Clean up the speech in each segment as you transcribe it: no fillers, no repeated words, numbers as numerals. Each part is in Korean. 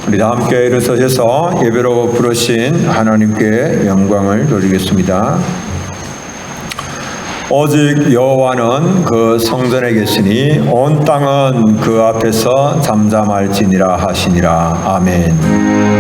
우리 다 함께 일어서셔서 예배로 부르신 하나님께 영광을 돌리겠습니다. 오직 여호와는 그 성전에 계시니 온 땅은 그 앞에서 잠잠할지니라 하시니라. 아멘.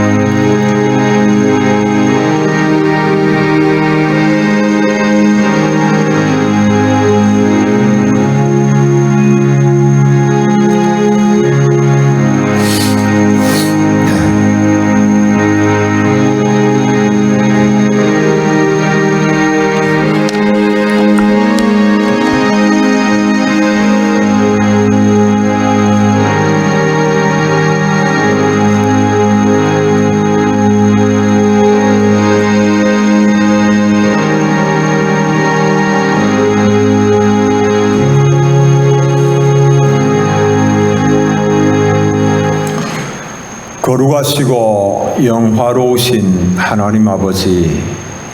거룩하시고 영화로우신 하나님 아버지,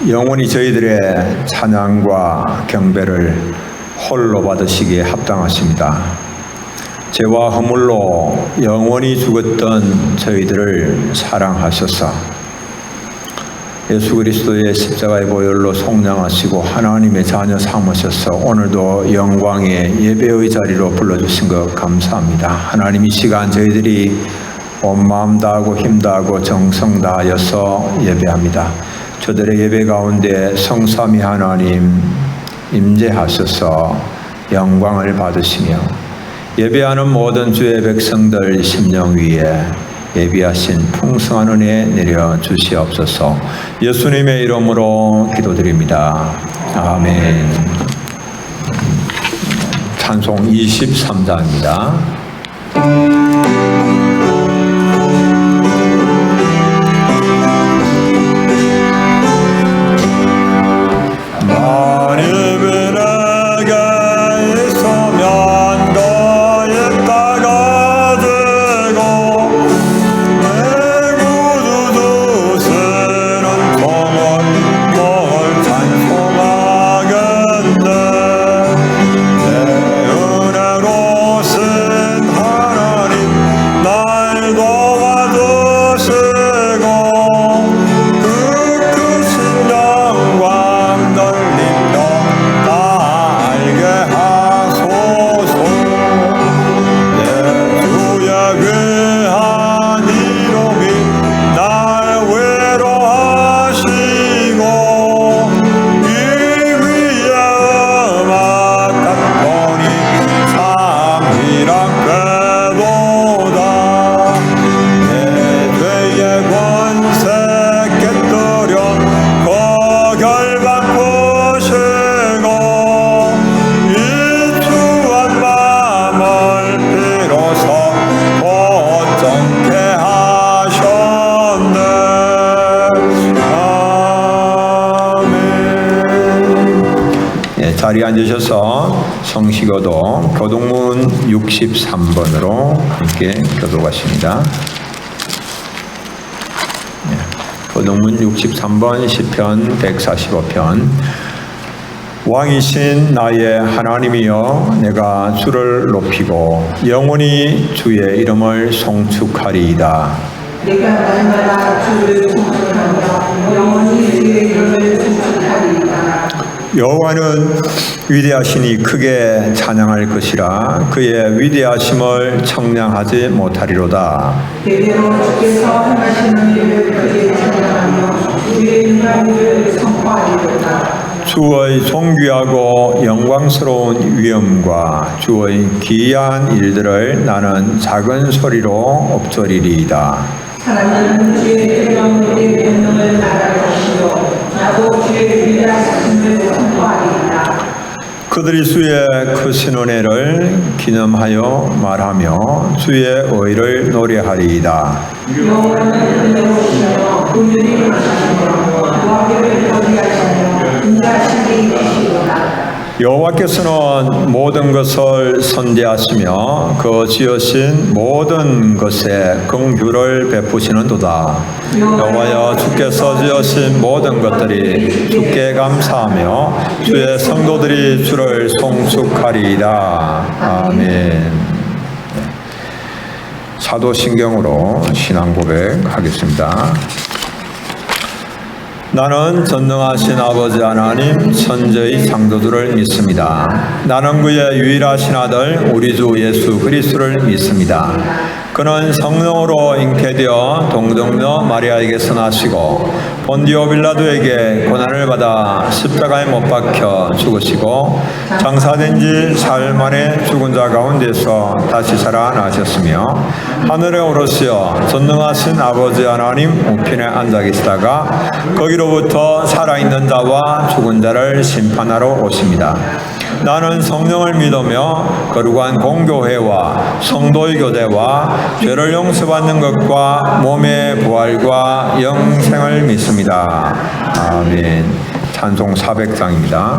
영원히 저희들의 찬양과 경배를 홀로 받으시기에 합당하십니다. 죄와 허물로 영원히 죽었던 저희들을 사랑하셔서 예수 그리스도의 십자가의 보혈로 속량하시고 하나님의 자녀 삼으셔서 오늘도 영광의 예배의 자리로 불러주신 것 감사합니다. 하나님, 이 시간 저희들이 온 마음 다하고 힘 다하고 정성 다하여서 예배합니다. 저들의 예배 가운데 성삼위 하나님 임재하셔서 영광을 받으시며 예배하는 모든 주의 백성들 심령 위에 예비하신 풍성한 은혜 내려 주시옵소서. 예수님의 이름으로 기도드립니다. 아멘. 찬송 23장입니다. 자리에 앉으셔서 성시교도 교동문 63번으로 함께 교도하십니다. 교동문 63번 시편 145편. 왕이신 나의 하나님이여, 내가 주를 높이고 영원히 주의 이름을 송축하리이다. 내가 날마다 주를 송축하며 영원히 주의 이름을 송축하리이다. 여호와는 위대하시니 크게 찬양할 것이라. 그의 위대하심을 청량하지 못하리로다. 대대로 주께서 행하시는 일을 크게 찬양하며 주의 인간을 선포하리로다. 주의 존귀하고 영광스러운 위엄과 주의 기이한 일들을 나는 작은 소리로 엎드리리이다. 하나님은 주의 영광의 명령을 나라하시고 나도 주의 위대하심을 선포하리이다. 그들이 주의 크신 은혜를 기념하여 말하며 주의 의를 노래하리이다. 여호와는 은혜로우시며 긍휼히 하시며 노하기를 더디하시며 인자하심이 되시도다. 여호와께서는 모든 것을 선대하시며 그 지으신 모든 것에 긍휼을 베푸시는도다. 여호와여, 주께서 지으신 모든 것들이 주께 감사하며 주의 성도들이 주를 송축하리이다. 아멘. 사도신경으로 신앙 고백하겠습니다. 나는 전능하신 아버지 하나님 천지의 창조주를 믿습니다. 나는 그의 유일하신 아들 우리 주 예수 그리스도를 믿습니다. 그는 성령으로 잉태되어 동정녀 마리아에게서 나시고 본디오 빌라도에게 고난을 받아 십자가에 못 박혀 죽으시고 장사된 지 사흘 만에 죽은 자 가운데서 다시 살아나셨으며 하늘에 오르시어 전능하신 아버지 하나님 우편에 앉아 계시다가 거기로부터 살아있는 자와 죽은 자를 심판하러 오십니다. 나는 성령을 믿으며 거룩한 공교회와 성도의 교제와 죄를 용서받는 것과 몸의 부활과 영생을 믿습니다. 아멘. 찬송 400장입니다.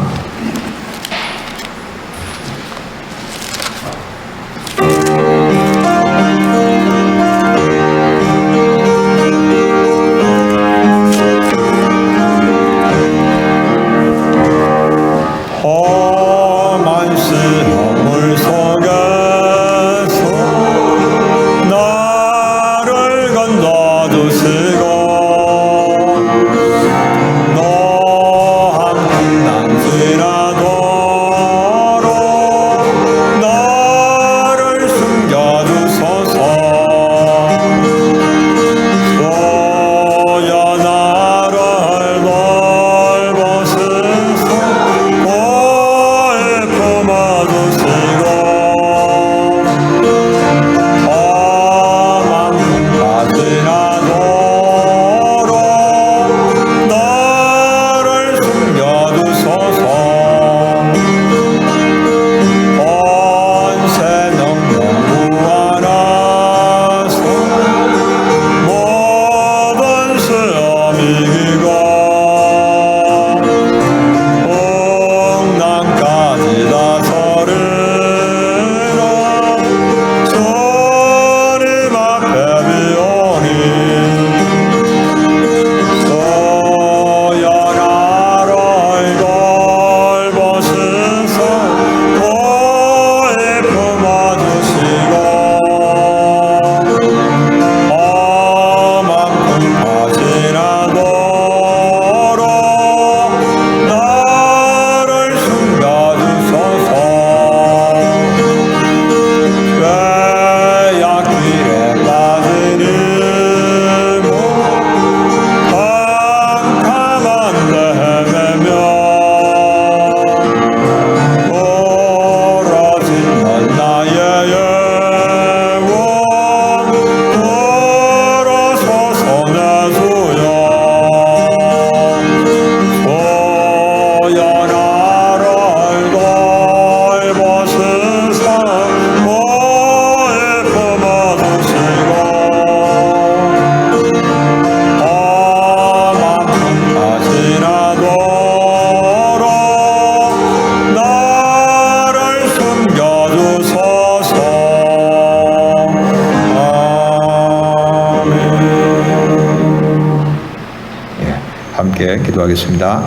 함께 기도하겠습니다.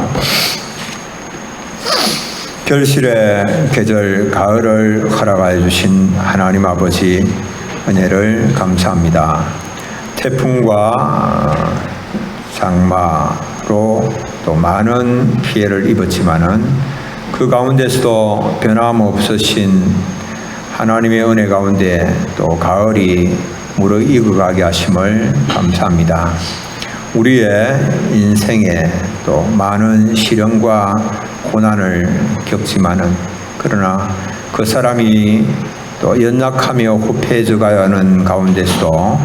결실의 계절 가을을 허락하여 주신 하나님 아버지 은혜를 감사합니다. 태풍과 장마로 또 많은 피해를 입었지만은 그 가운데서도 변함없으신 하나님의 은혜 가운데 또 가을이 무르익어가게 하심을 감사합니다. 우리의 인생에 또 많은 시련과 고난을 겪지만은 그러나 그 사람이 또 연약하며 후패해져 가는 가운데서도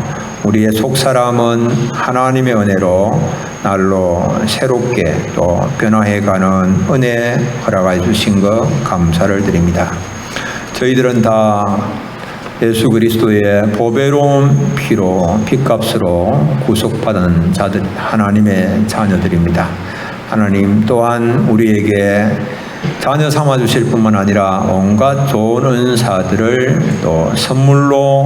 우리의 속사람은 하나님의 은혜로 날로 새롭게 또 변화해가는 은혜 허락해 주신 것 감사를 드립니다. 저희들은 다 예수 그리스도의 보배로운 피로 핏값으로 구속받은 자들 하나님의 자녀들입니다. 하나님 또한 우리에게 자녀 삼아 주실 뿐만 아니라 온갖 좋은 은사들을 또 선물로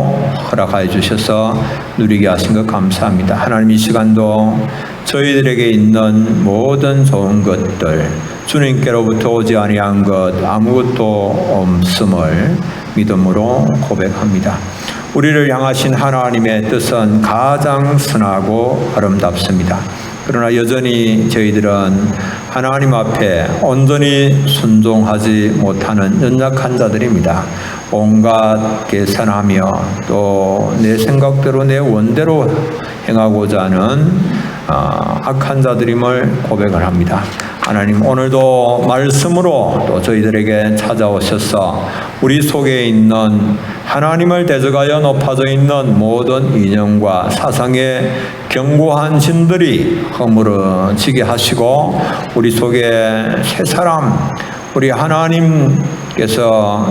허락하여 주셔서 누리게 하신 것 감사합니다. 하나님 이 시간도 저희들에게 있는 모든 좋은 것들 주님께로부터 오지 아니한 것 아무것도 없음을 믿음으로 고백합니다. 우리를 향하신 하나님의 뜻은 가장 선하고 아름답습니다. 그러나 여전히 저희들은 하나님 앞에 온전히 순종하지 못하는 연약한 자들입니다. 온갖 계산하며 또 내 생각대로 내 원대로 행하고자 하는 악한 자들임을 고백을 합니다. 하나님, 오늘도 말씀으로 또 저희들에게 찾아오셔서 우리 속에 있는 하나님을 대적하여 높아져 있는 모든 이념과 사상의 견고한 진들이 허물어지게 하시고 우리 속에 새 사람, 우리 하나님께서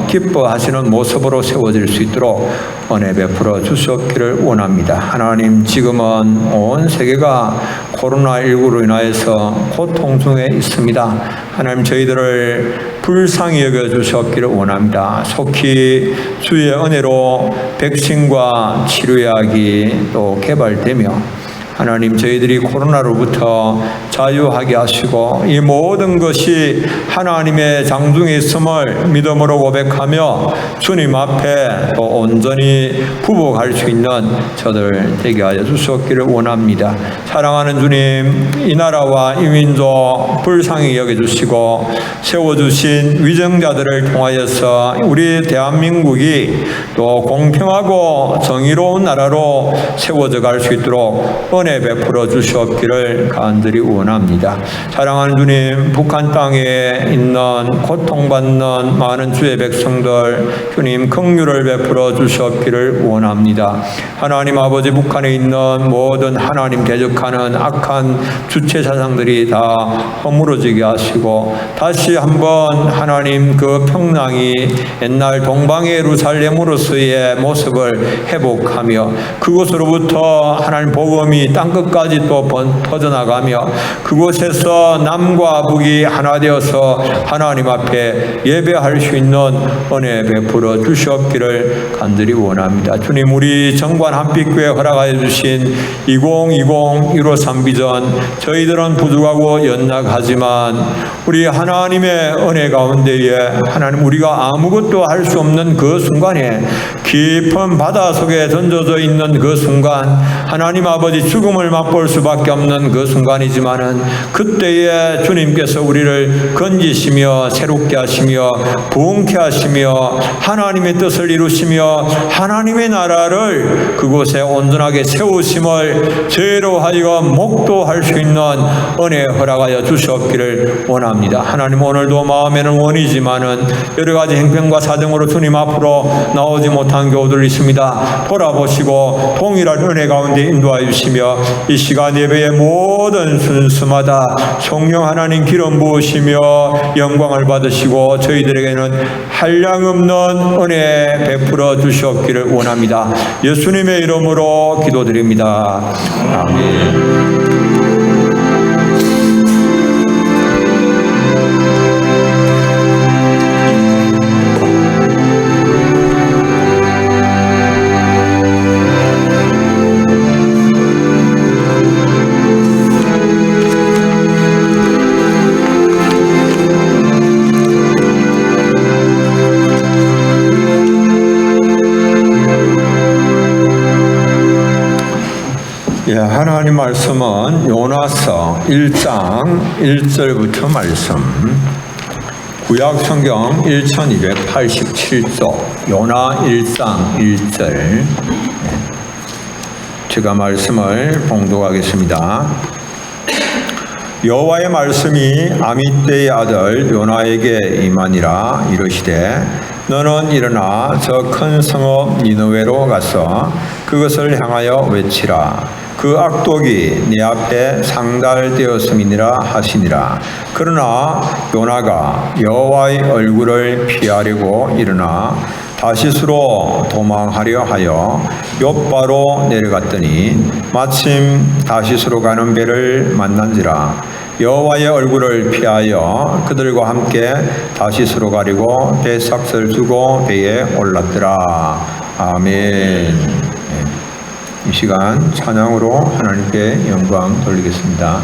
기뻐하시는 모습으로 세워질 수 있도록 은혜 베풀어 주시옵기를 원합니다. 하나님, 지금은 온 세계가 코로나19로 인하여서 고통 중에 있습니다. 하나님, 저희들을 불쌍히 여겨 주시옵기를 원합니다. 속히 주의 은혜로 백신과 치료약이 또 개발되며 하나님, 저희들이 코로나로부터 자유하게 하시고 이 모든 것이 하나님의 장중에 있음을 믿음으로 고백하며 주님 앞에 또 온전히 부복할 수 있는 저들 되게 하여 주시옵기를 원합니다. 사랑하는 주님, 이 나라와 이 민족 불쌍히 여겨주시고 세워주신 위정자들을 통하여서 우리 대한민국이 또 공평하고 정의로운 나라로 세워져 갈 수 있도록 은혜 베풀어 주시옵기를 간절히 원합니다. 사랑하는 주님, 북한 땅에 있는 고통받는 많은 주의 백성들, 주님 긍휼을 베풀어 주시옵기를 원합니다. 하나님 아버지, 북한에 있는 모든 하나님 대적하는 악한 주체 사상들이 다 허물어지게 하시고 다시 한번 하나님 그 평강이 옛날 동방의 예루살렘으로서의 모습을 회복하며 그곳으로부터 하나님 복음이 땅끝까지 또 퍼져나가며 그곳에서 남과 북이 하나 되어서 하나님 앞에 예배할 수 있는 은혜 베풀어 주시옵기를 간절히 원합니다. 주님, 우리 정관 한빛교회 허락하여 주신 2020 153 비전, 저희들은 부족하고 연약하지만 우리 하나님의 은혜 가운데에 하나님, 우리가 아무것도 할 수 없는 그 순간에 깊은 바다 속에 던져져 있는 그 순간, 하나님 아버지 죽음을 맛볼 수밖에 없는 그 순간이지만은 그때에 주님께서 우리를 건지시며 새롭게 하시며 부흥케 하시며 하나님의 뜻을 이루시며 하나님의 나라를 그곳에 온전하게 세우심을 죄로 하여금 목도할 수 있는 은혜 허락하여 주시옵기를 원합니다. 하나님, 오늘도 마음에는 원이지만은 여러 가지 행편과 사정으로 주님 앞으로 나오지 못한 교우들 있습니다. 돌아보시고 동일한 은혜 가운데 인도하여 주시며 이 시간 예배의 모든 순수마다 성령 하나님 기름 부으시며 영광을 받으시고 저희들에게는 한량없는 은혜 베풀어 주시옵기를 원합니다. 예수님의 이름으로 기도드립니다. 아멘. 하나님 말씀은 요나서 1장 1절부터 말씀, 구약 성경 1287쪽 요나 1장 1절, 제가 말씀을 봉독하겠습니다. 여호와의 말씀이 아미떼의 아들 요나에게 임하니라. 이르시되 너는 일어나 저 큰 성읍 니느웨로 가서 그것을 향하여 외치라. 그 악독이 네 앞에 상달되었음이니라 하시니라. 그러나 요나가 여호와의 얼굴을 피하려고 일어나 다시스로 도망하려 하여 욥바로 내려갔더니 마침 다시스로 가는 배를 만난지라. 여호와의 얼굴을 피하여 그들과 함께 다시스로 가려고 배삭을 두고 배에 올랐더라. 아멘. 이 시간 찬양으로 하나님께 영광 돌리겠습니다.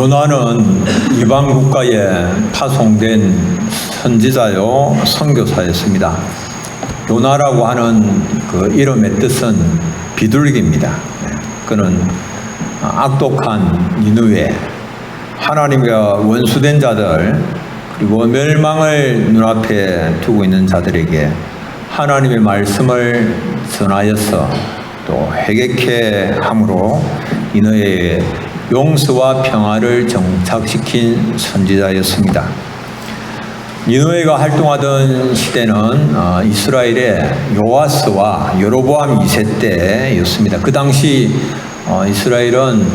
요나는 이방 국가에 파송된 선지자요 선교사였습니다. 요나라고 하는 그 이름의 뜻은 비둘기입니다. 그는 악독한 니느웨, 하나님과 원수된 자들, 그리고 멸망을 눈앞에 두고 있는 자들에게 하나님의 말씀을 전하여서 또 회개케 함으로 니느웨의 용서와 평화를 정착시킨 선지자였습니다. 니느웨가 활동하던 시대는 이스라엘의 요아스와 여로보암 2세 때였습니다. 그 당시 이스라엘은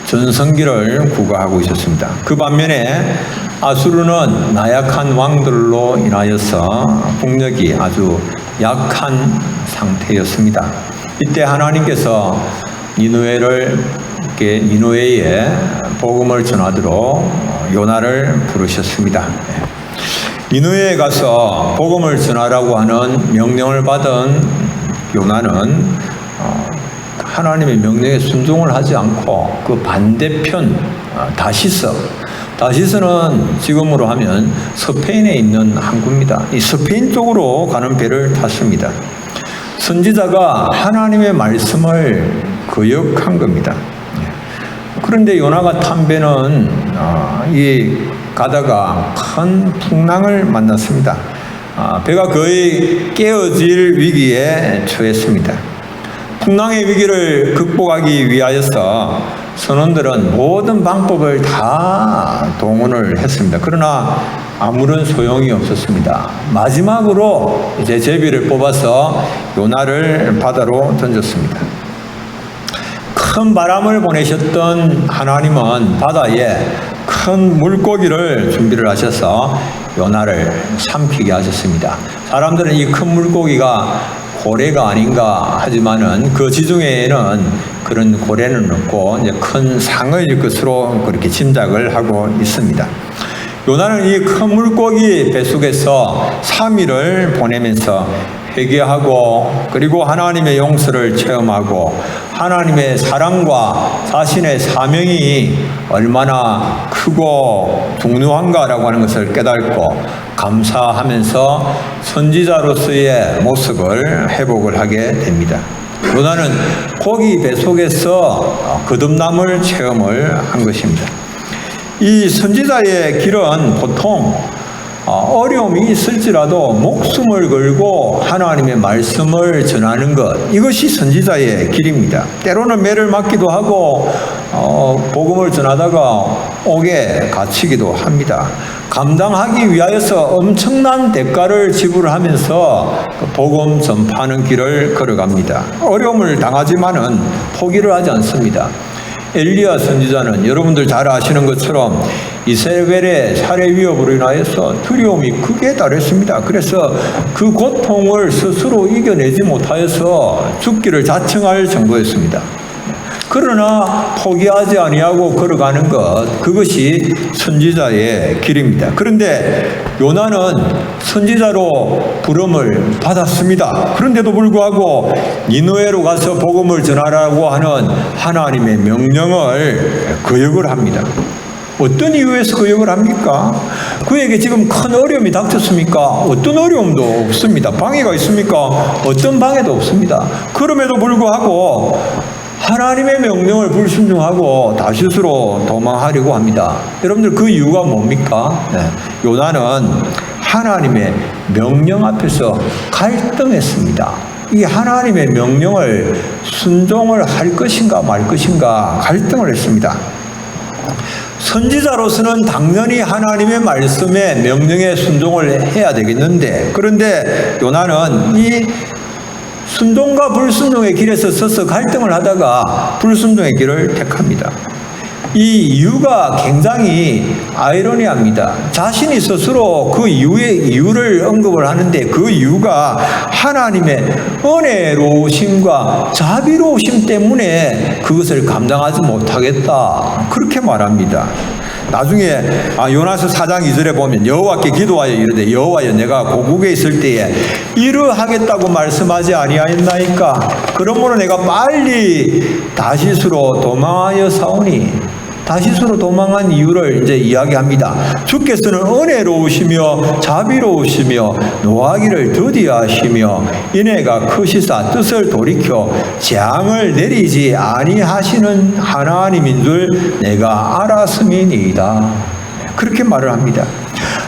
전성기를 구가하고 있었습니다. 그 반면에 아수르는 나약한 왕들로 인하여서 국력이 아주 약한 상태였습니다. 이때 하나님께서 니느웨에 복음을 전하도록 요나를 부르셨습니다. 니느웨에 가서 복음을 전하라고 하는 명령을 받은 요나는 하나님의 명령에 순종을 하지 않고 그 반대편 다시스는 지금으로 하면 스페인에 있는 항구입니다. 이 스페인 쪽으로 가는 배를 탔습니다. 선지자가 하나님의 말씀을 거역한 겁니다. 그런데 요나가 탄 배는 가다가 큰 풍랑을 만났습니다. 배가 거의 깨어질 위기에 처했습니다. 풍랑의 위기를 극복하기 위하여서 선원들은 모든 방법을 다 동원을 했습니다. 그러나 아무런 소용이 없었습니다. 마지막으로 이제 제비를 뽑아서 요나를 바다로 던졌습니다. 큰 바람을 보내셨던 하나님은 바다에 큰 물고기를 준비를 하셔서 요나를 삼키게 하셨습니다. 사람들은 이 큰 물고기가 고래가 아닌가 하지만은 그 지중해에는 그런 고래는 없고 이제 큰 상어일 것으로 그렇게 짐작을 하고 있습니다. 요나는 이 큰 물고기 뱃속에서 3일을 보내면서 회개하고 그리고 하나님의 용서를 체험하고 하나님의 사랑과 자신의 사명이 얼마나 크고 중요한가라고 하는 것을 깨닫고 감사하면서 선지자로서의 모습을 회복을 하게 됩니다. 요나는 고기 뱃속에서 거듭남을 체험을 한 것입니다. 이 선지자의 길은 보통 어려움이 있을지라도 목숨을 걸고 하나님의 말씀을 전하는 것, 이것이 선지자의 길입니다. 때로는 매를 맞기도 하고 복음을 전하다가 옥에 갇히기도 합니다. 감당하기 위하여서 엄청난 대가를 지불하면서 복음 전파하는 길을 걸어갑니다. 어려움을 당하지만은 포기를 하지 않습니다. 엘리야 선지자는 여러분들 잘 아시는 것처럼 이세벨의 살해 위협으로 인하여서 두려움이 극에 달했습니다. 그래서 그 고통을 스스로 이겨내지 못하여서 죽기를 자청할 정도였습니다. 그러나 포기하지 아니하고 걸어가는 것, 그것이 선지자의 길입니다. 그런데 요나는 선지자로 부름을 받았습니다. 그런데도 불구하고 니느웨로 가서 복음을 전하라고 하는 하나님의 명령을 거역을 합니다. 어떤 이유에서 거역을 합니까? 그에게 지금 큰 어려움이 닥쳤습니까? 어떤 어려움도 없습니다. 방해가 있습니까? 어떤 방해도 없습니다. 그럼에도 불구하고 하나님의 명령을 불순종하고 다시스로 도망하려고 합니다. 여러분들 그 이유가 뭡니까? 요나는 하나님의 명령 앞에서 갈등했습니다. 이 하나님의 명령을 순종을 할 것인가 말 것인가 갈등을 했습니다. 선지자로서는 당연히 하나님의 말씀에 명령에 순종을 해야 되겠는데, 그런데 요나는 이 순종과 불순종의 길에서 서서 갈등을 하다가 불순종의 길을 택합니다. 이 이유가 굉장히 아이러니합니다. 자신이 스스로 그 이유를 언급을 하는데 그 이유가 하나님의 은혜로우심과 자비로우심 때문에 그것을 감당하지 못하겠다, 그렇게 말합니다. 나중에 요나서 4장 2절에 보면 여호와께 기도하여 이르되 여호와여 내가 고국에 있을 때에 이러하겠다고 말씀하지 아니하였나이까? 그러므로 내가 빨리 다시스로 도망하여 사오니 다시스로 도망한 이유를 이제 이야기합니다. 주께서는 은혜로우시며 자비로우시며 노하기를 더디하시며 인애가 크시사 뜻을 돌이켜 재앙을 내리지 아니하시는 하나님인 줄 내가 알았음이니이다. 그렇게 말을 합니다.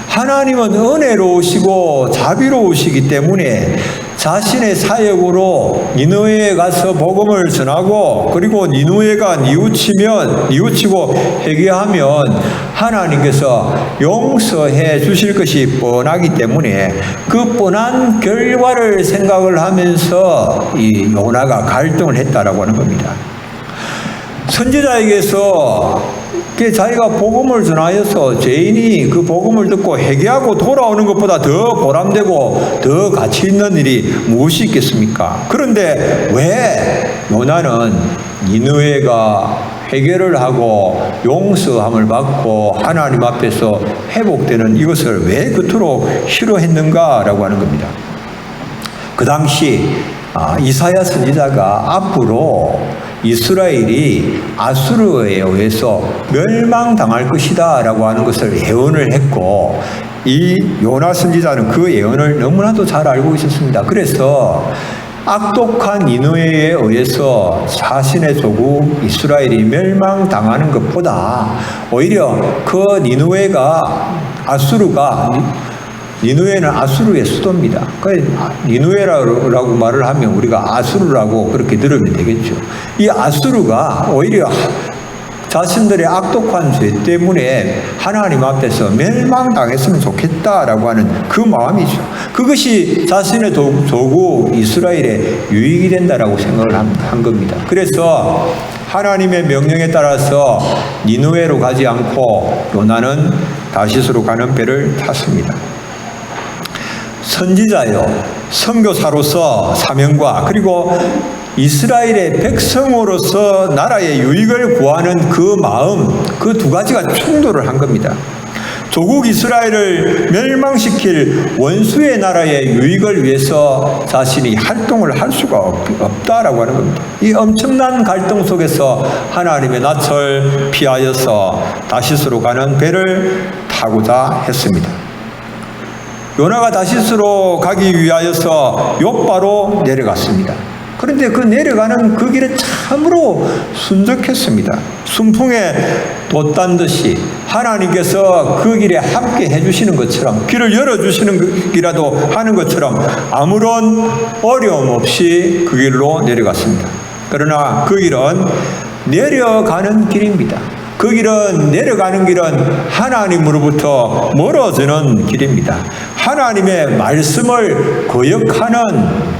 하나님은 은혜로우시고 자비로우시기 때문에 자신의 사역으로 니느웨에 가서 복음을 전하고 그리고 니느웨가 뉘우치고 회개하면 하나님께서 용서해 주실 것이 뻔하기 때문에 그 뻔한 결과를 생각을 하면서 이 요나가 갈등을 했다라고 하는 겁니다. 선지자에게서 자기가 복음을 전하여서 죄인이 그 복음을 듣고 회개하고 돌아오는 것보다 더 보람되고 더 가치 있는 일이 무엇이 있겠습니까? 그런데 왜 요나는 니느웨가 회개를 하고 용서함을 받고 하나님 앞에서 회복되는 이것을 왜 그토록 싫어했는가라고 하는 겁니다. 그 당시 이사야 선지자가 앞으로 이스라엘이 아수르에 의해서 멸망당할 것이다 라고 하는 것을 예언을 했고 이 요나 선지자는 그 예언을 너무나도 잘 알고 있었습니다. 그래서 악독한 니느웨에 의해서 자신의 조국 이스라엘이 멸망당하는 것보다 오히려 그 니느웨는 아수르의 수도입니다. 니느웨라고 말을 하면 우리가 아수르라고 그렇게 들으면 되겠죠. 이 아수르가 오히려 자신들의 악독한 죄 때문에 하나님 앞에서 멸망당했으면 좋겠다라고 하는 그 마음이죠. 그것이 자신의 조국 이스라엘에 유익이 된다라고 생각을 한 겁니다. 그래서 하나님의 명령에 따라서 니느웨로 가지 않고 요나는 다시스로 가는 배를 탔습니다. 선지자요, 선교사로서 사명과 그리고 이스라엘의 백성으로서 나라의 유익을 구하는 그 마음, 그 두 가지가 충돌을 한 겁니다. 조국 이스라엘을 멸망시킬 원수의 나라의 유익을 위해서 자신이 활동을 할 수가 없다라고 하는 겁니다. 이 엄청난 갈등 속에서 하나님의 낯을 피하여서 다시스로 가는 배를 타고자 했습니다. 요나가 다시스로 가기 위하여서 욥바로 내려갔습니다. 그런데 그 내려가는 그 길에 참으로 순적했습니다. 순풍에 돛단 듯이 하나님께서 그 길에 함께 해주시는 것처럼 길을 열어주시는 기라도 하는 것처럼 아무런 어려움 없이 그 길로 내려갔습니다. 그러나 그 길은 내려가는 길입니다. 그 길은 내려가는 길은 하나님으로부터 멀어지는 길입니다. 하나님의 말씀을 거역하는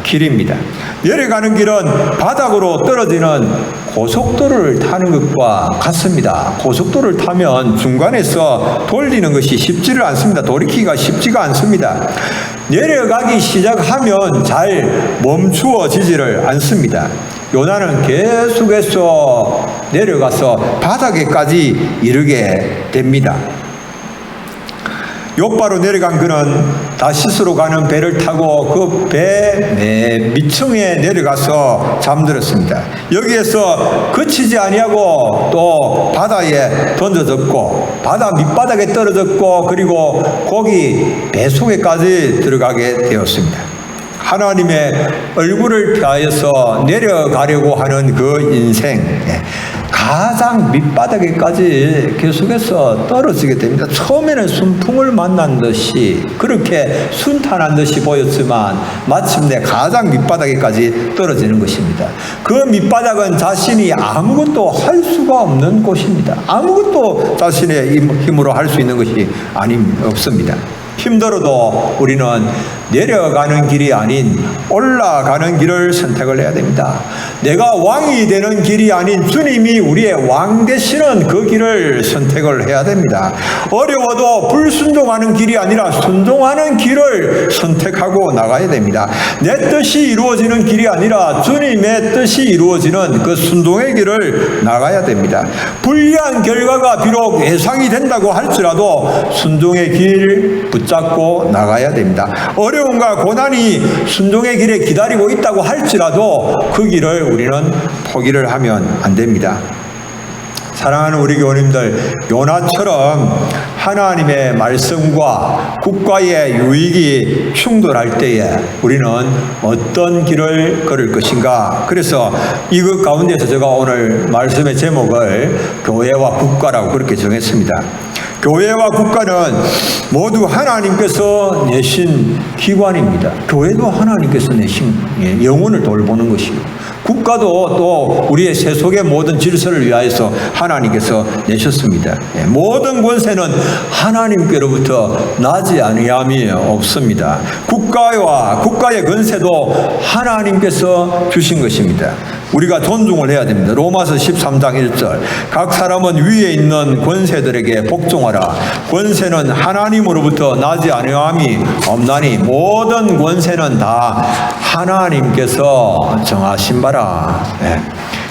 길입니다. 내려가는 길은 바닥으로 떨어지는 고속도로를 타는 것과 같습니다. 고속도로를 타면 중간에서 돌리는 것이 쉽지를 않습니다. 돌이키기가 쉽지가 않습니다. 내려가기 시작하면 잘 멈추어지지를 않습니다. 요나는 계속해서 내려가서 바닥에까지 이르게 됩니다. 욥바로 내려간 그는 다시스로 가는 배를 타고 그 배 밑층에 내려가서 잠들었습니다. 여기에서 그치지 아니하고 또 바다에 던져졌고 바다 밑바닥에 떨어졌고 그리고 거기 배 속에까지 들어가게 되었습니다. 하나님의 얼굴을 피하여서 내려가려고 하는 그 인생, 가장 밑바닥에까지 계속해서 떨어지게 됩니다. 처음에는 순풍을 만난 듯이 그렇게 순탄한 듯이 보였지만 마침내 가장 밑바닥에까지 떨어지는 것입니다. 그 밑바닥은 자신이 아무것도 할 수가 없는 곳입니다. 아무것도 자신의 힘으로 할 수 있는 것이 없습니다. 힘들어도 우리는 내려가는 길이 아닌 올라가는 길을 선택을 해야 됩니다. 내가 왕이 되는 길이 아닌 주님이 우리의 왕 되시는 그 길을 선택을 해야 됩니다. 어려워도 불순종하는 길이 아니라 순종하는 길을 선택하고 나가야 됩니다. 내 뜻이 이루어지는 길이 아니라 주님의 뜻이 이루어지는 그 순종의 길을 나가야 됩니다. 불리한 결과가 비록 예상이 된다고 할지라도 순종의 길 붙잡고 나가야 됩니다. 어려움과 고난이 순종의 길에 기다리고 있다고 할지라도 그 길을 우리는 포기를 하면 안 됩니다. 사랑하는 우리 교우님들, 요나처럼 하나님의 말씀과 국가의 유익이 충돌할 때에 우리는 어떤 길을 걸을 것인가. 그래서 이것 가운데서 제가 오늘 말씀의 제목을 교회와 국가라고 그렇게 정했습니다. 교회와 국가는 모두 하나님께서 내신 기관입니다. 교회도 하나님께서 내신 영혼을 돌보는 것이고, 국가도 또 우리의 세속의 모든 질서를 위하여서 하나님께서 내셨습니다. 모든 권세는 하나님께로부터 나지 아니함이 없습니다. 국가와 국가의 권세도 하나님께서 주신 것입니다. 우리가 존중을 해야 됩니다. 로마서 13장 1절, 각 사람은 위에 있는 권세들에게 복종하라. 권세는 하나님으로부터 나지 아니함이 없나니 모든 권세는 다 하나님께서 정하신 바라.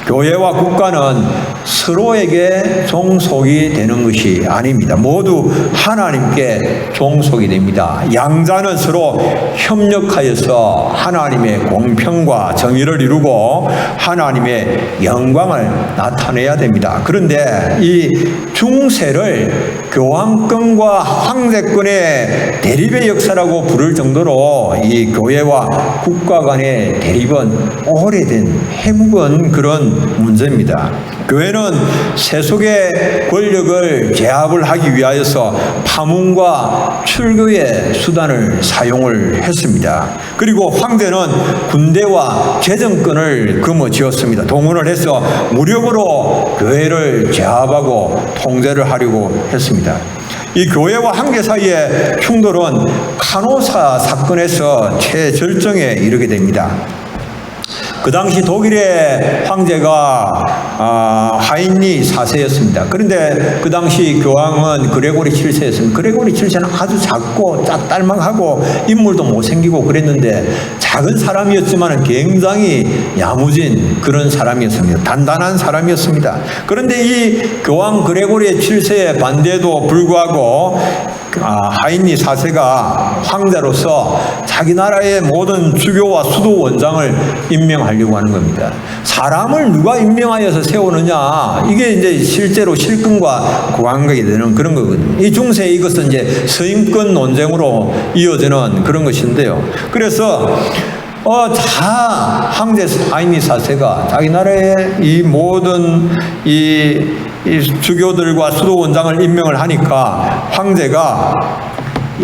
교회와 국가는 서로에게 종속이 되는 것이 아닙니다. 모두 하나님께 종속이 됩니다. 양자는 서로 협력하여서 하나님의 공평과 정의를 이루고 하나님의 영광을 나타내야 됩니다. 그런데 이 중세를 교황권과 황제권의 대립의 역사라고 부를 정도로 이 교회와 국가 간의 대립은 오래된 해묵은 그런 문제입니다. 교회는 세속의 권력을 제압을 하기 위하여서 파문과 출교의 수단을 사용을 했습니다. 그리고 황제는 군대와 재정권을 거머쥐었습니다. 동원을 해서 무력으로 교회를 제압하고 통제를 하려고 했습니다. 이 교회와 황제 사이의 충돌은 카노사 사건에서 최절정에 이르게 됩니다. 그 당시 독일의 황제가 하인리 4세였습니다. 그런데 그 당시 교황은 그레고리 7세였습니다. 그레고리 7세는 아주 작고 짝달망하고 인물도 못생기고 그랬는데 작은 사람이었지만 굉장히 야무진 그런 사람이었습니다. 단단한 사람이었습니다. 그런데 이 교황 그레고리 7세의 반대에도 불구하고 하인리 4세가 황제로서 자기 나라의 모든 주교와 수도 원장을 임명하려고 하는 겁니다. 사람을 누가 임명하여서 세우느냐, 이게 이제 실제로 실권과 관계가 되는 그런 거거든요. 이 중세 이것은 이제 서임권 논쟁으로 이어지는 그런 것인데요. 그래서 황제 하인리 4세가 자기 나라의 이 모든 이 주교들과 수도 원장을 임명을 하니까 황제가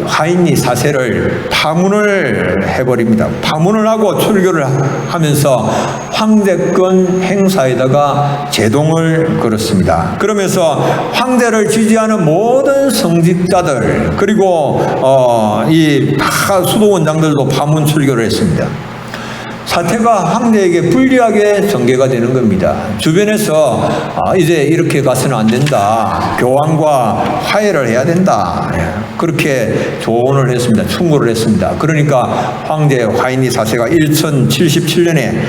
하인리 4세를 파문을 해버립니다. 파문을 하고 출교를 하면서 황제권 행사에다가 제동을 걸었습니다. 그러면서 황제를 지지하는 모든 성직자들 그리고 이 수도 원장들도 파문 출교를 했습니다. 사태가 황제에게 불리하게 전개가 되는 겁니다. 주변에서 이제 이렇게 가서는 안 된다. 교황과 화해를 해야 된다. 그렇게 조언을 했습니다. 충고를 했습니다. 그러니까 황제 하인리 4세가 1077년에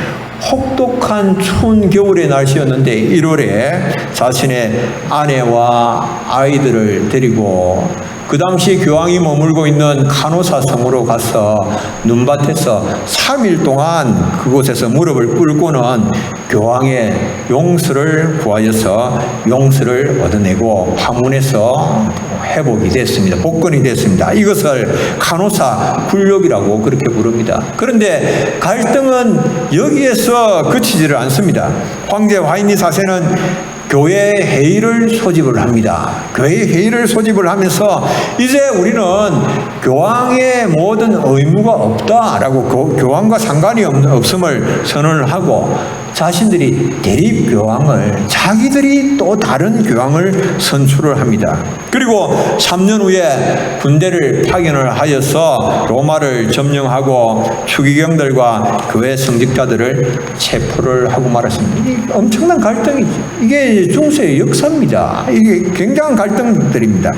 혹독한 추운 겨울의 날씨였는데 1월에 자신의 아내와 아이들을 데리고 그 당시 교황이 머물고 있는 카노사 성으로 가서 눈밭에서 3일 동안 그곳에서 무릎을 꿇고는 교황의 용서를 구하여서 용서를 얻어내고 파문에서 회복이 됐습니다. 복권이 됐습니다. 이것을 카노사 굴욕이라고 그렇게 부릅니다. 그런데 갈등은 여기에서 그치지를 않습니다. 황제 하인리 4세는 교회 회의를 소집을 합니다. 교회 회의를 소집을 하면서 이제 우리는 교황의 모든 의무가 없다라고 교황과 상관이 없음을 선언을 하고 자신들이 대립 교황을 자기들이 또 다른 교황을 선출을 합니다. 그리고 3년 후에 군대를 파견을 하여서 로마를 점령하고 추기경들과 교회 성직자들을 체포를 하고 말았습니다. 이게 엄청난 갈등이죠. 이게 중세의 역사입니다. 이게 굉장한 갈등들입니다.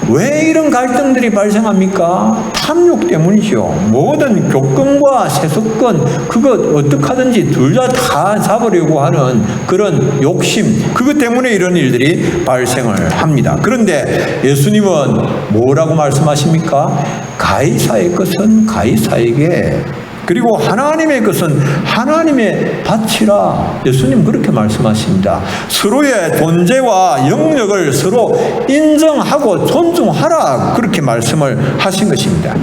왜 이런 갈등들이 발생합니까? 탐욕 때문이죠. 모든 교권과 세속권 그것 어떻게 하든지 둘 다 잡으려고 하는 그런 욕심, 그것 때문에 이런 일들이 발생을 합니다. 그런데 예수님은 뭐라고 말씀하십니까? 가이사의 것은 가이사에게, 그리고 하나님의 것은 하나님의 바치라. 예수님 그렇게 말씀하십니다. 서로의 존재와 영역을 서로 인정하고 존중하라. 그렇게 말씀을 하신 것입니다.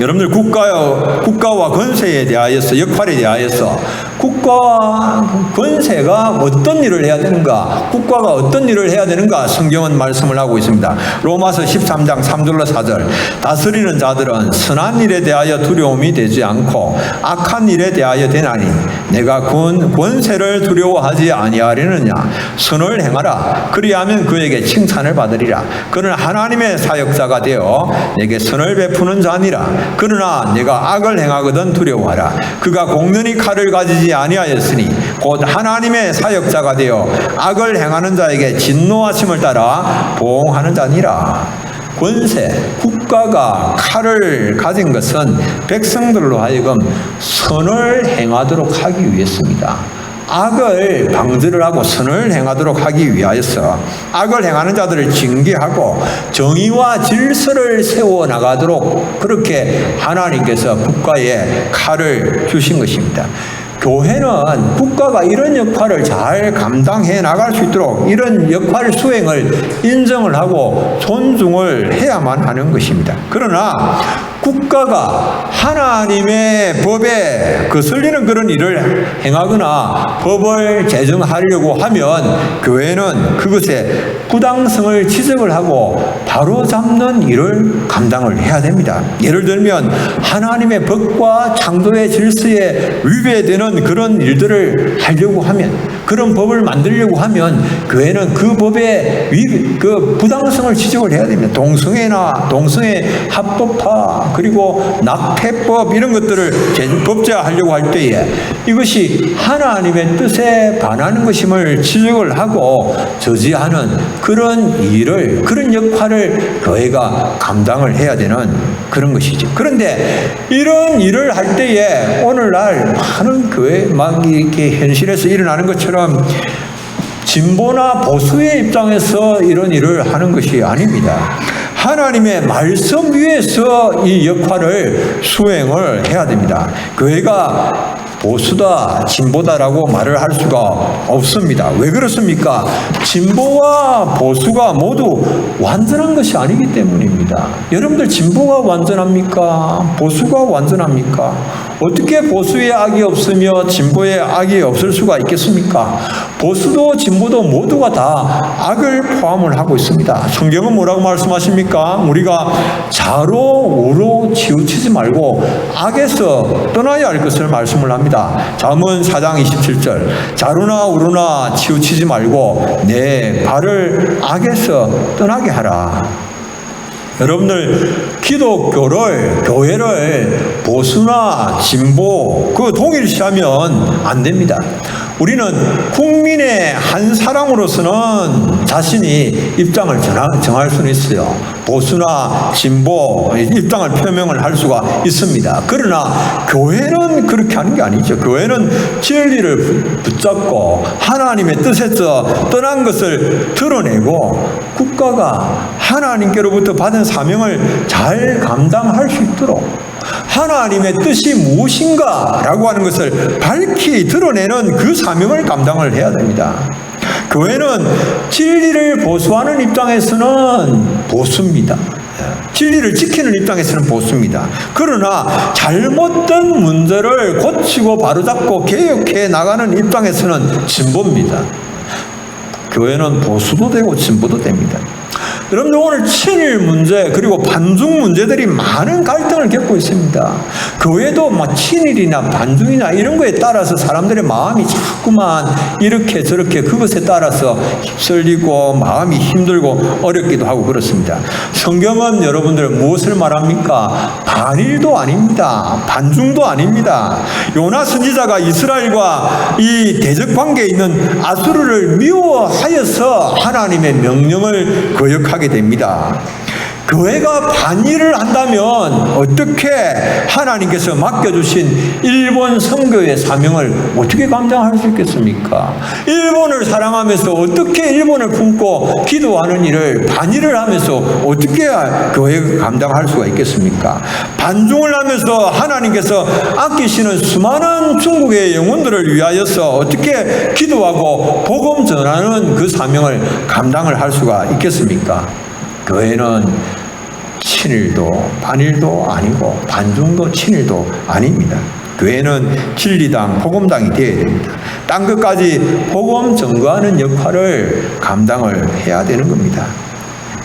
여러분들 국가와 권세에 대하여서, 역할에 대하여서 국가와 권세가 어떤 일을 해야 되는가, 국가가 어떤 일을 해야 되는가 성경은 말씀을 하고 있습니다. 로마서 13장 3절로 4절. 다스리는 자들은 선한 일에 대하여 두려움이 되지 않고 악한 일에 대하여 되나니 내가 권세를 두려워하지 아니하려느냐. 선을 행하라. 그리하면 그에게 칭찬을 받으리라. 그는 하나님의 사역자가 되어 내게 선을 베푸는 자니라. 그러나 내가 악을 행하거든 두려워하라. 그가 공연히 칼을 가지지 아니하였으니 곧 하나님의 사역자가 되어 악을 행하는 자에게 진노하심을 따라 보응하는 자니라. 권세, 국가가 칼을 가진 것은 백성들로 하여금 선을 행하도록 하기 위해서입니다. 악을 방지를 하고 선을 행하도록 하기 위하여서 악을 행하는 자들을 징계하고 정의와 질서를 세워나가도록 그렇게 하나님께서 국가에 칼을 주신 것입니다. 교회는 국가가 이런 역할을 잘 감당해 나갈 수 있도록 이런 역할 수행을 인정을 하고 존중을 해야만 하는 것입니다. 그러나 국가가 하나님의 법에 거슬리는 그런 일을 행하거나 법을 제정하려고 하면 교회는 그것에 부당성을 지적을 하고 바로잡는 일을 감당을 해야 됩니다. 예를 들면 하나님의 법과 창조의 질서에 위배되는 그런 일들을 하려고 하면, 그런 법을 만들려고 하면 교회는 그 법의 그 부당성을 지적을 해야 됩니다. 동성애 합법화, 그리고 낙태법 이런 것들을 법제화하려고 할 때에 이것이 하나님의 뜻에 반하는 것임을 지적을 하고 저지하는 그런 일을, 그런 역할을 교회가 감당을 해야 되는 그런 것이죠. 그런데 이런 일을 할 때에 오늘날 많은 교회 막 이렇게 현실에서 일어나는 것처럼 진보나 보수의 입장에서 이런 일을 하는 것이 아닙니다. 하나님의 말씀 위에서 이 역할을 수행을 해야 됩니다. 교회가 보수다, 진보다라고 말을 할 수가 없습니다. 왜 그렇습니까? 진보와 보수가 모두 완전한 것이 아니기 때문입니다. 여러분들 진보가 완전합니까? 보수가 완전합니까? 어떻게 보수의 악이 없으며 진보의 악이 없을 수가 있겠습니까? 보수도 진보도 모두가 다 악을 포함을 하고 있습니다. 성경은 뭐라고 말씀하십니까? 우리가 좌로 우로 치우치지 말고 악에서 떠나야 할 것을 말씀을 합니다. 잠언 4장 27절. 좌로나 우로나 치우치지 말고 내 발을 악에서 떠나게 하라. 여러분들 기독교를, 교회를 보수나 진보 그 동일시하면 안 됩니다. 우리는 국민의 한 사람으로서는 자신이 입장을 정할 수는 있어요. 보수나 진보 입장을 표명을 할 수가 있습니다. 그러나 교회는 그렇게 하는 게 아니죠. 교회는 진리를 붙잡고 하나님의 뜻에서 떠난 것을 드러내고 국가가 하나님께로부터 받은 사명을 잘 감당할 수 있도록 하나님의 뜻이 무엇인가라고 하는 것을 밝히 드러내는 그 사명을 감당을 해야 됩니다. 교회는 진리를 보수하는 입장에서는 보수입니다. 진리를 지키는 입장에서는 보수입니다. 그러나 잘못된 문제를 고치고 바로잡고 개혁해 나가는 입장에서는 진보입니다. 교회는 보수도 되고 진보도 됩니다. 여러분들 오늘 친일 문제 그리고 반중 문제들이 많은 갈등을 겪고 있습니다. 교회도 막 친일이나 반중이나 이런 거에 따라서 사람들의 마음이 자꾸만 이렇게 저렇게 그것에 따라서 휩쓸리고 마음이 힘들고 어렵기도 하고 그렇습니다. 성경은 여러분들 무엇을 말합니까? 반일도 아닙니다. 반중도 아닙니다. 요나 선지자가 이스라엘과 이 대적 관계에 있는 아수르를 미워하여서 하나님의 명령을 거역하게 됩니다. 교회가 반일을 한다면 어떻게 하나님께서 맡겨주신 일본 선교의 사명을 어떻게 감당할 수 있겠습니까? 일본을 사랑하면서 어떻게 일본을 품고 기도하는 일을 반일을 하면서 어떻게 교회가 감당할 수가 있겠습니까? 반중을 하면서 하나님께서 아끼시는 수많은 중국의 영혼들을 위하여서 어떻게 기도하고 복음 전하는 그 사명을 감당을 할 수가 있겠습니까? 교회는 친일도 반일도 아니고 반중도 친일도 아닙니다. 교회는 진리당, 복음당이 되어야 됩니다. 땅 끝까지 복음 전거하는 역할을 감당을 해야 되는 겁니다.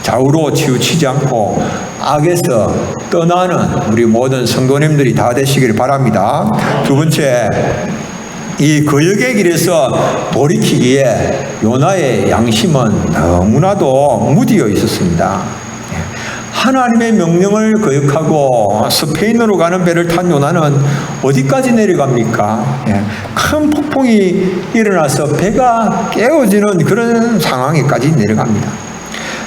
좌우로 치우치지 않고 악에서 떠나는 우리 모든 성도님들이 다 되시길 바랍니다. 두 번째, 이 거역의 길에서 돌이키기에 요나의 양심은 너무나도 무디어 있었습니다. 하나님의 명령을 거역하고 스페인으로 가는 배를 탄 요나는 어디까지 내려갑니까? 큰 폭풍이 일어나서 배가 깨어지는 그런 상황에까지 내려갑니다.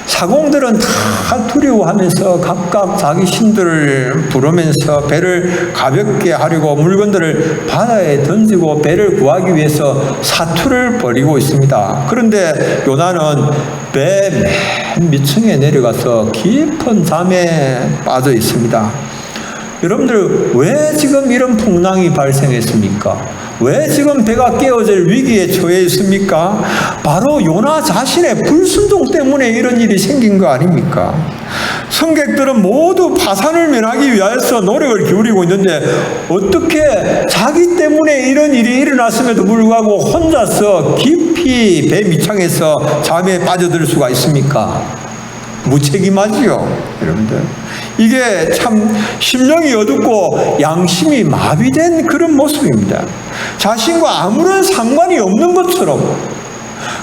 사공들은 다 두려워하면서 각각 자기 신들을 부르면서 배를 가볍게 하려고 물건들을 바다에 던지고 배를 구하기 위해서 사투를 벌이고 있습니다. 그런데 요나는 배 맨 밑층에 내려가서 깊은 잠에 빠져 있습니다. 여러분들, 왜 지금 이런 풍랑이 발생했습니까? 왜 지금 배가 깨어질 위기에 처해 있습니까? 바로 요나 자신의 불순종 때문에 이런 일이 생긴 거 아닙니까? 성객들은 모두 파산을 면하기 위해서 노력을 기울이고 있는데 어떻게 자기 때문에 이런 일이 일어났음에도 불구하고 혼자서 깊이 배 밑창에서 잠에 빠져들 수가 있습니까? 무책임하지요, 여러분들. 이게 참 심령이 어둡고 양심이 마비된 그런 모습입니다. 자신과 아무런 상관이 없는 것처럼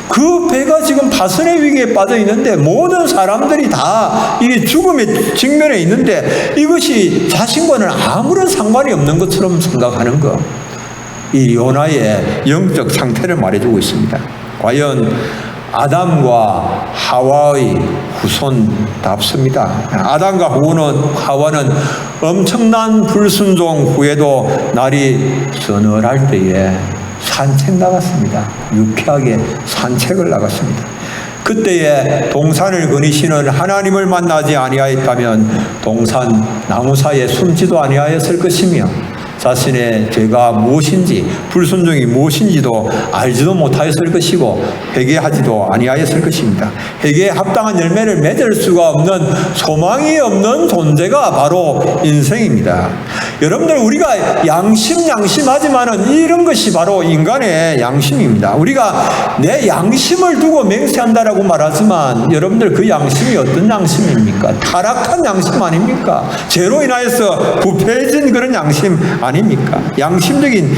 그 배가 지금 파손의 위기에 빠져 있는데 모든 사람들이 다 이 죽음의 직면에 있는데 이것이 자신과는 아무런 상관이 없는 것처럼 생각하는 것. 이 요나의 영적 상태를 말해주고 있습니다. 과연 아담과 하와의 후손답습니다. 아담과 하와는 엄청난 불순종 후에도 날이 서늘할 때에 산책 나갔습니다. 유쾌하게 산책을 나갔습니다. 그때에 동산을 거니시는 하나님을 만나지 아니하였다면 동산 나무 사이에 숨지도 아니하였을 것이며 자신의 죄가 무엇인지 불순종이 무엇인지도 알지도 못하였을 것이고 회개하지도 아니하였을 것입니다. 회개에 합당한 열매를 맺을 수가 없는 소망이 없는 존재가 바로 인생입니다. 여러분들, 우리가 양심하지만은 이런 것이 바로 인간의 양심입니다. 우리가 내 양심을 두고 맹세한다라고 말하지만 여러분들, 그 양심이 어떤 양심입니까? 타락한 양심 아닙니까? 죄로 인하여서 부패해진 그런 양심 아닙니까? 양심적인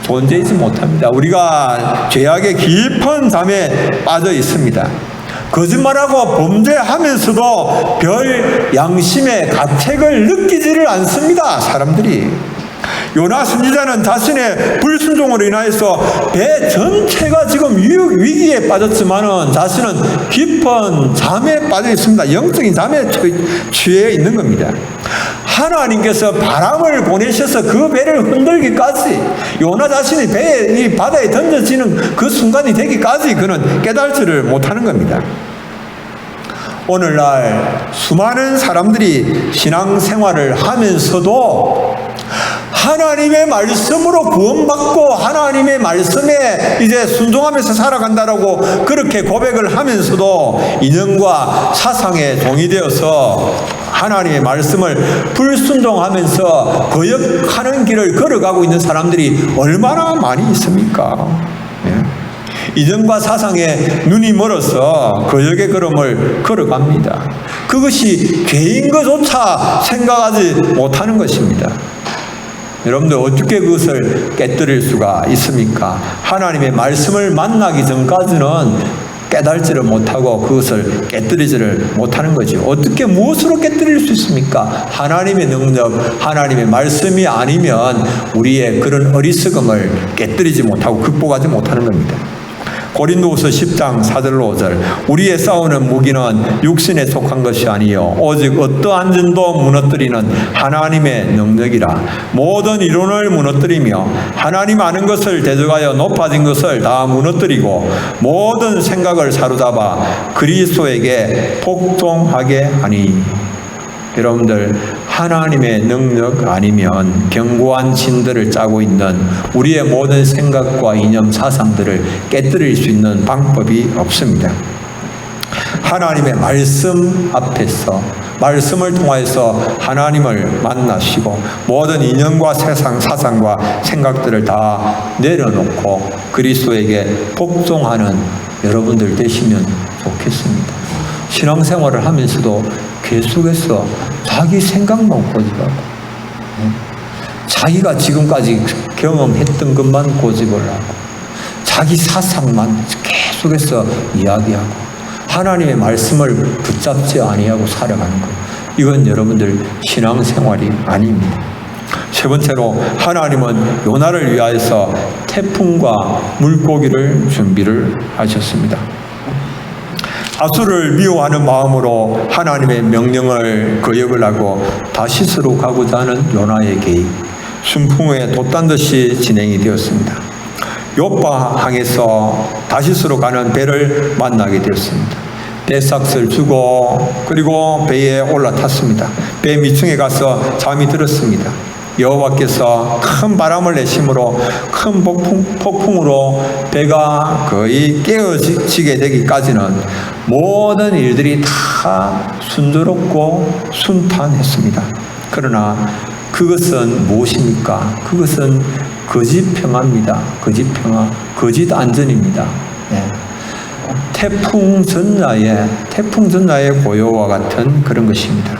존재이지 못합니다. 우리가 죄악의 깊은 잠에 빠져 있습니다. 거짓말하고 범죄하면서도 별 양심의 가책을 느끼지를 않습니다, 사람들이. 요나 선지자는 자신의 불순종으로 인하여서 배 전체가 지금 위기에 빠졌지만은 자신은 깊은 잠에 빠져 있습니다. 영적인 잠에 취해 있는 겁니다. 하나님께서 바람을 보내셔서 그 배를 흔들기까지, 요나 자신이 이 바다에 던져지는 그 순간이 되기까지 그는 깨달지를 못하는 겁니다. 오늘날 수많은 사람들이 신앙생활을 하면서도 하나님의 말씀으로 구원받고 하나님의 말씀에 이제 순종하면서 살아간다라고 그렇게 고백을 하면서도 이념과 사상에 동의되어서 하나님의 말씀을 불순종하면서 거역하는 길을 걸어가고 있는 사람들이 얼마나 많이 있습니까? 이념과 사상에 눈이 멀어서 거역의 걸음을 걸어갑니다. 그것이 죄인 것조차 생각하지 못하는 것입니다. 여러분들, 어떻게 그것을 깨뜨릴 수가 있습니까? 하나님의 말씀을 만나기 전까지는 깨달지를 못하고 그것을 깨뜨리지를 못하는 거죠. 어떻게 무엇으로 깨뜨릴 수 있습니까? 하나님의 능력, 하나님의 말씀이 아니면 우리의 그런 어리석음을 깨뜨리지 못하고 극복하지 못하는 겁니다. 고린도후서 10장 4절로 5절 우리의 싸우는 무기는 육신에 속한 것이 아니요 오직 어떠한 전도 무너뜨리는 하나님의 능력이라. 모든 이론을 무너뜨리며 하나님 아는 것을 대적하여 높아진 것을 다 무너뜨리고 모든 생각을 사로잡아 그리스도에게 복종하게 하니. 여러분들, 하나님의 능력 아니면 견고한 진들을 짜고 있는 우리의 모든 생각과 이념, 사상들을 깨뜨릴 수 있는 방법이 없습니다. 하나님의 말씀 앞에서, 말씀을 통하여서 하나님을 만나시고 모든 이념과 세상, 사상과 생각들을 다 내려놓고 그리스도에게 복종하는 여러분들 되시면 좋겠습니다. 신앙생활을 하면서도 계속해서 자기 생각만 고집하고 자기가 지금까지 경험했던 것만 고집을 하고 자기 사상만 계속해서 이야기하고 하나님의 말씀을 붙잡지 아니하고 살아가는 것, 이건 여러분들 신앙생활이 아닙니다. 세 번째로, 하나님은 요나를 위하여서 태풍과 물고기를 준비를 하셨습니다. 아수를 미워하는 마음으로 하나님의 명령을 거역을 하고 다시스로 가고자 하는 요나의 계획, 순풍에 돛단 듯이 진행이 되었습니다. 요파 항에서 다시스로 가는 배를 만나게 되었습니다. 배삭을 주고 그리고 배에 올라탔습니다. 배 밑층에 가서 잠이 들었습니다. 여호와께서 큰 바람을 내심으로 큰 폭풍으로 배가 거의 깨어지게 되기까지는 모든 일들이 다 순조롭고 순탄했습니다. 그러나 그것은 무엇입니까? 그것은 거짓 평화입니다. 거짓 평화, 거짓 안전입니다. 네. 태풍 전야의 고요와 같은 그런 것입니다.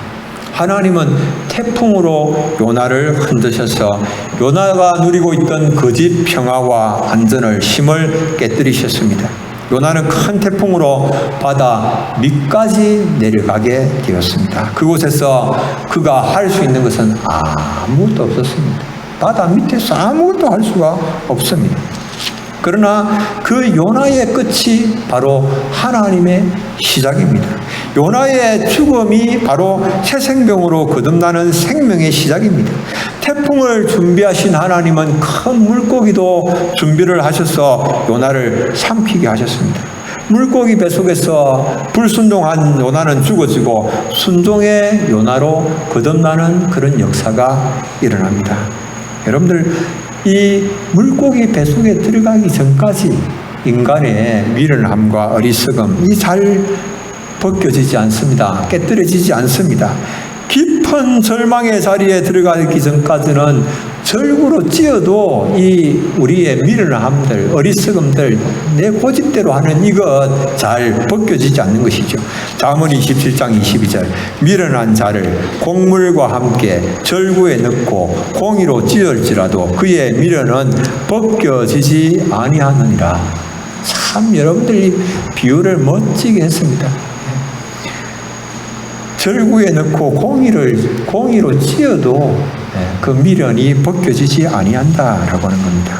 하나님은 태풍으로 요나를 흔드셔서 요나가 누리고 있던 거짓 평화와 안전을, 힘을 깨뜨리셨습니다. 요나는 큰 태풍으로 바다 밑까지 내려가게 되었습니다. 그곳에서 그가 할 수 있는 것은 아무것도 없었습니다. 바다 밑에서 아무것도 할 수가 없습니다. 그러나 그 요나의 끝이 바로 하나님의 시작입니다. 요나의 죽음이 바로 새 생명으로 거듭나는 생명의 시작입니다. 태풍을 준비하신 하나님은 큰 물고기도 준비를 하셔서 요나를 삼키게 하셨습니다. 물고기 뱃속에서 불순종한 요나는 죽어지고 순종의 요나로 거듭나는 그런 역사가 일어납니다. 여러분들, 이 물고기 뱃속에 들어가기 전까지 인간의 미련함과 어리석음, 이 잘 벗겨지지 않습니다. 깨뜨려지지 않습니다. 깊은 절망의 자리에 들어가기 전까지는 절구로 찧어도 이 우리의 미련함들, 어리석음들, 내 고집대로 하는 이것 잘 벗겨지지 않는 것이죠. 잠언 27장 22절 미련한 자를 곡물과 함께 절구에 넣고 공이로 찧을지라도 그의 미련은 벗겨지지 아니하느니라. 참 여러분들이 비유를 멋지게 했습니다. 절구에 넣고 공이로 찧어도 그 미련이 벗겨지지 아니한다라고 하는 겁니다.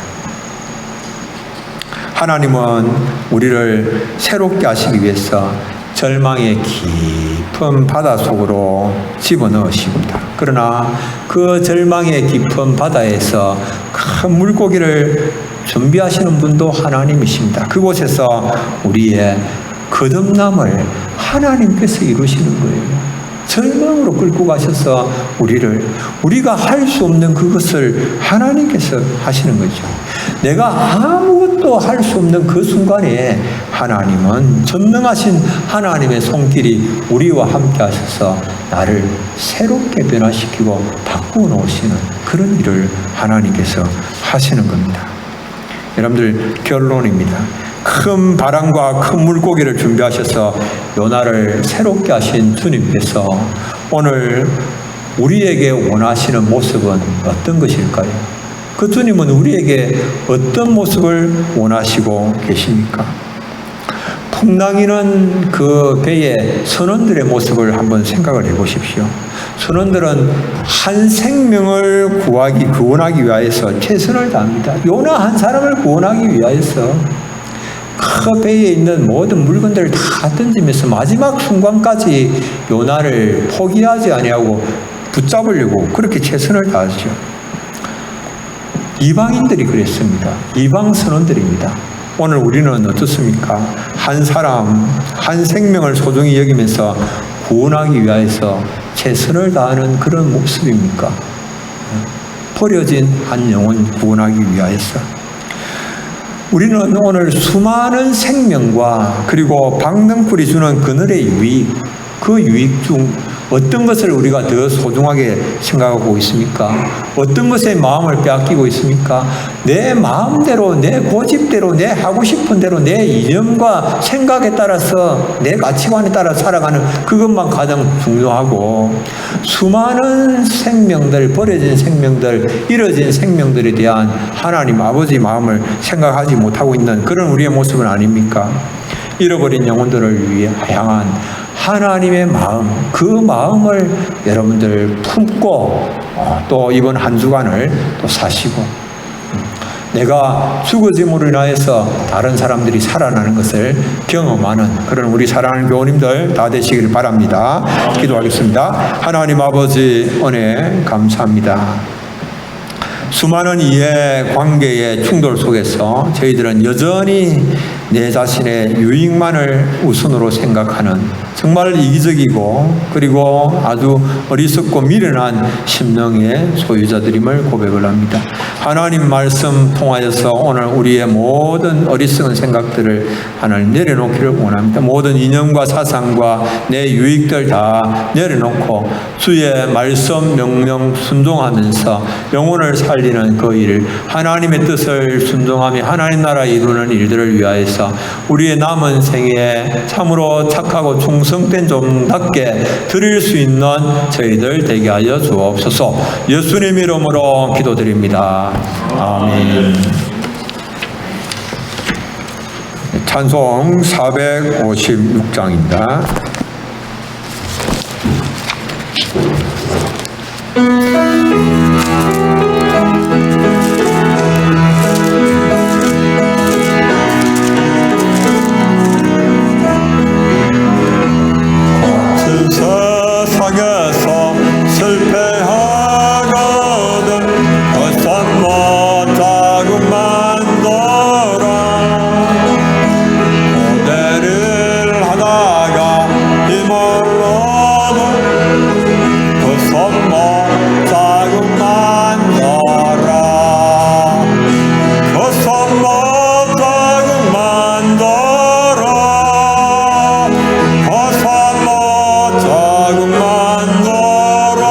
하나님은 우리를 새롭게 하시기 위해서 절망의 깊은 바다 속으로 집어넣으십니다. 그러나 그 절망의 깊은 바다에서 큰 물고기를 준비하시는 분도 하나님이십니다. 그곳에서 우리의 거듭남을 하나님께서 이루시는 거예요. 절망으로 끌고 가셔서 우리가 할 수 없는 그것을 하나님께서 하시는 거죠. 내가 아무것도 할 수 없는 그 순간에 하나님은, 전능하신 하나님의 손길이 우리와 함께 하셔서 나를 새롭게 변화시키고 바꾸어 놓으시는 그런 일을 하나님께서 하시는 겁니다. 여러분들, 결론입니다. 큰 바람과 큰 물고기를 준비하셔서 요나를 새롭게 하신 주님께서 오늘 우리에게 원하시는 모습은 어떤 것일까요? 그 주님은 우리에게 어떤 모습을 원하시고 계십니까? 풍랑이는 그 배의 선원들의 모습을 한번 생각을 해보십시오. 선원들은 한 생명을 구원하기 위하여서 최선을 다합니다. 요나 한 사람을 구원하기 위하여서 그 배에 있는 모든 물건들을 다 던지면서 마지막 순간까지 요나를 포기하지 아니하고 붙잡으려고 그렇게 최선을 다하죠. 이방인들이 그랬습니다. 이방 선원들입니다. 오늘 우리는 어떻습니까? 한 사람, 한 생명을 소중히 여기면서 구원하기 위해서 최선을 다하는 그런 모습입니까? 버려진 한 영혼 구원하기 위하여서. 우리는 오늘 수많은 생명과 그리고 방등불이 주는 그늘의 유익, 그 유익 중 어떤 것을 우리가 더 소중하게 생각하고 있습니까? 어떤 것에 마음을 빼앗기고 있습니까? 내 마음대로, 내 고집대로, 내 하고 싶은 대로, 내 이념과 생각에 따라서, 내 가치관에 따라 살아가는 그것만 가장 중요하고, 수많은 생명들, 버려진 생명들, 잃어진 생명들에 대한 하나님 아버지 마음을 생각하지 못하고 있는 그런 우리의 모습은 아닙니까? 잃어버린 영혼들을 위해 향한 하나님의 마음, 그 마음을 여러분들 품고 또 이번 한 주간을 또 사시고, 내가 죽어짐으로 인하여서 다른 사람들이 살아나는 것을 경험하는 그런 우리 사랑하는 교우님들 다 되시길 바랍니다. 기도하겠습니다. 하나님 아버지 은혜 감사합니다. 수많은 이해 관계의 충돌 속에서 저희들은 여전히 내 자신의 유익만을 우선으로 생각하는 정말 이기적이고 그리고 아주 어리석고 미련한 심령의 소유자들임을 고백을 합니다. 하나님 말씀 통하여서 오늘 우리의 모든 어리석은 생각들을 하나님 내려놓기를 원합니다. 모든 이념과 사상과 내 유익들 다 내려놓고 주의 말씀 명령 순종하면서 영혼을 살리는 그 일을, 하나님의 뜻을 순종하며 하나님 나라 이루는 일들을 위하여서 우리의 남은 생에 참으로 착하고 충성된 종답게 드릴 수 있는 저희들 되게 하여 주옵소서. 예수님 이름으로 기도드립니다. 아멘. 찬송 456장입니다. 세상에서 실패하거든 어선 못하고 만들어 고대를 하다가 힘을로도 어선 못하고 만들어 어선 못하고 만들어 어선 못하고 만들어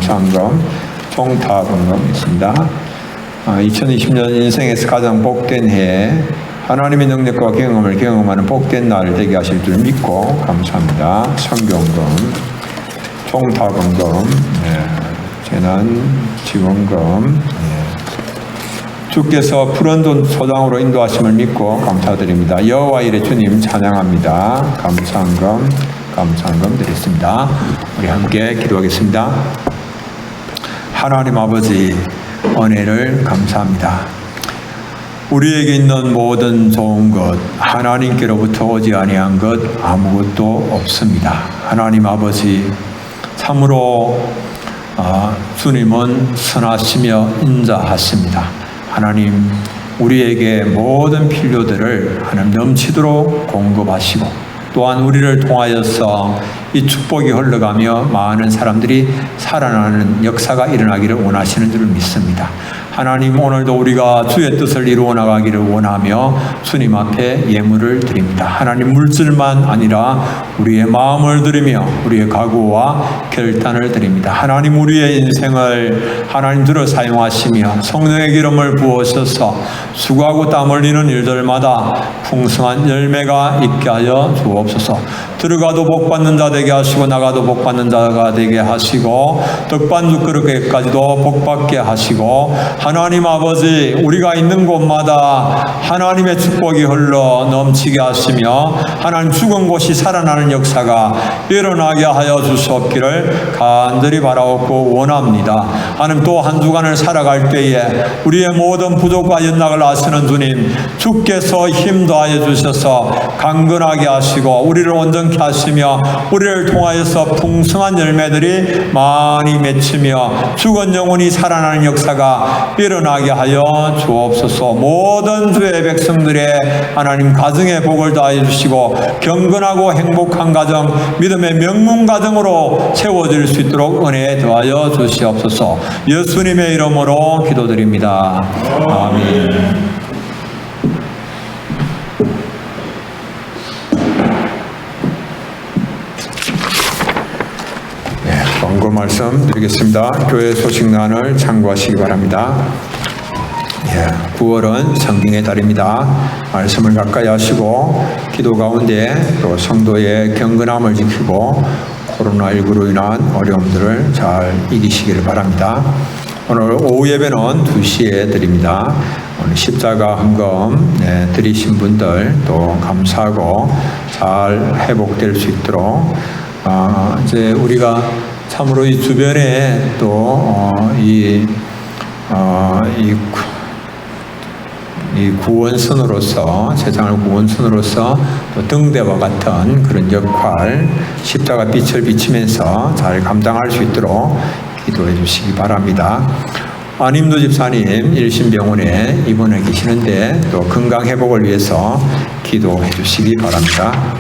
감사헌금, 종탑헌금 있습니다. 2020년 인생에서 가장 복된 해, 하나님의 능력과 경험을 경험하는 복된 날 되게 하실 줄 믿고 감사합니다. 선교헌금, 종탑헌금, 재난지원금, 주께서 푸른 소장으로 인도하심을 믿고 감사드립니다. 여호와 이레 주님 찬양합니다. 감사헌금, 감사헌금 드리겠습니다. 우리 함께 기도하겠습니다. 하나님 아버지, 은혜를 감사합니다. 우리에게 있는 모든 좋은 것, 하나님께로부터 오지 아니한 것 아무것도 없습니다. 하나님 아버지, 참으로 주님은 선하시며 인자하십니다. 하나님, 우리에게 모든 필요들을 하나님 넘치도록 공급하시고, 또한 우리를 통하여서 이 축복이 흘러가며 많은 사람들이 살아나는 역사가 일어나기를 원하시는 줄 믿습니다. 하나님, 오늘도 우리가 주의 뜻을 이루어 나가기를 원하며 주님 앞에 예물을 드립니다. 하나님, 물질만 아니라 우리의 마음을 드리며 우리의 각오와 결단을 드립니다. 하나님, 우리의 인생을 하나님 들어 사용하시며 성령의 기름을 부으셔서 수고하고 땀 흘리는 일들마다 풍성한 열매가 있게 하여 주옵소서. 들어가도 복받는 자 되게 하시고 나가도 복받는 자가 되게 하시고 떡반죽 그릇까지도 복받게 하시고, 하나님 아버지, 우리가 있는 곳마다 하나님의 축복이 흘러 넘치게 하시며 하나님 죽은 곳이 살아나는 역사가 일어나게 하여 주시옵기를 간절히 바라옵고 원합니다. 하나님, 또 한 주간을 살아갈 때에 우리의 모든 부족과 연약을 아시는 주님, 주께서 힘 더하여 주셔서 강건하게 하시고 우리를 온전케 하시며 우리를 통하여서 풍성한 열매들이 많이 맺히며 죽은 영혼이 살아나는 역사가 일어나게 하여 주옵소서. 모든 주의 백성들의 하나님 가정의 복을 더하여 주시고 경건하고 행복한 가정, 믿음의 명문 가정으로 채워질 수 있도록 은혜 더하여 주시옵소서. 예수님의 이름으로 기도드립니다. 아멘. 광고 말씀 드리겠습니다. 교회 소식란을 참고하시기 바랍니다. 9월은 성경의 달입니다. 말씀을 가까이 하시고 기도 가운데 또 성도의 경건함을 지키고 코로나19로 인한 어려움들을 잘 이기시기를 바랍니다. 오늘 오후 예배는 2시에 드립니다. 오늘 십자가 헌금 드리신 분들 또 감사하고 잘 회복될 수 있도록 이제 우리가 참으로 이 주변에 또 이 구원선으로서, 세상을 구원선으로서 또 등대와 같은 그런 역할, 십자가 빛을 비치면서 잘 감당할 수 있도록 기도해 주시기 바랍니다. 안임도 집사님 일신병원에 입원해 계시는데 또 건강 회복을 위해서 기도해 주시기 바랍니다.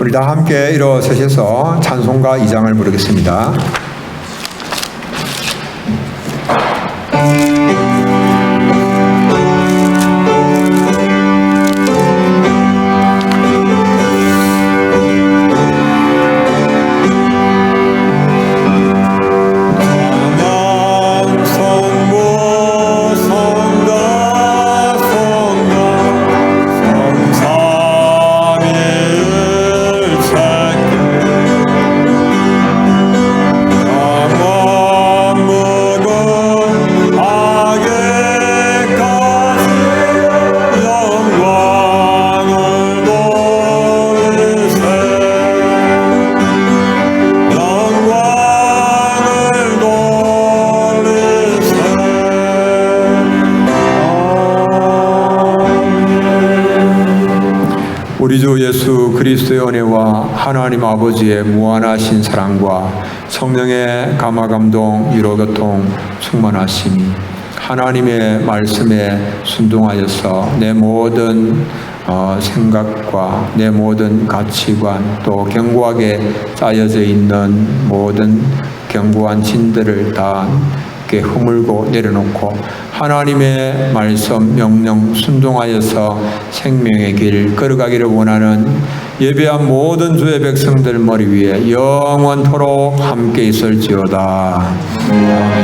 우리 다 함께 일어서셔서 찬송가 2장을 부르겠습니다. 우리 주 예수 그리스도의 은혜와 하나님 아버지의 무한하신 사랑과 성령의 감화감동 위로교통 충만하심이 하나님의 말씀에 순종하여서 내 모든 생각과 내 모든 가치관 또 견고하게 짜여져 있는 모든 견고한 진들을 다 허물고 내려놓고 하나님의 말씀 명령 순종하여서 생명의 길 걸어가기를 원하는 예배한 모든 주의 백성들 머리 위에 영원토록 함께 있을지어다. 아멘.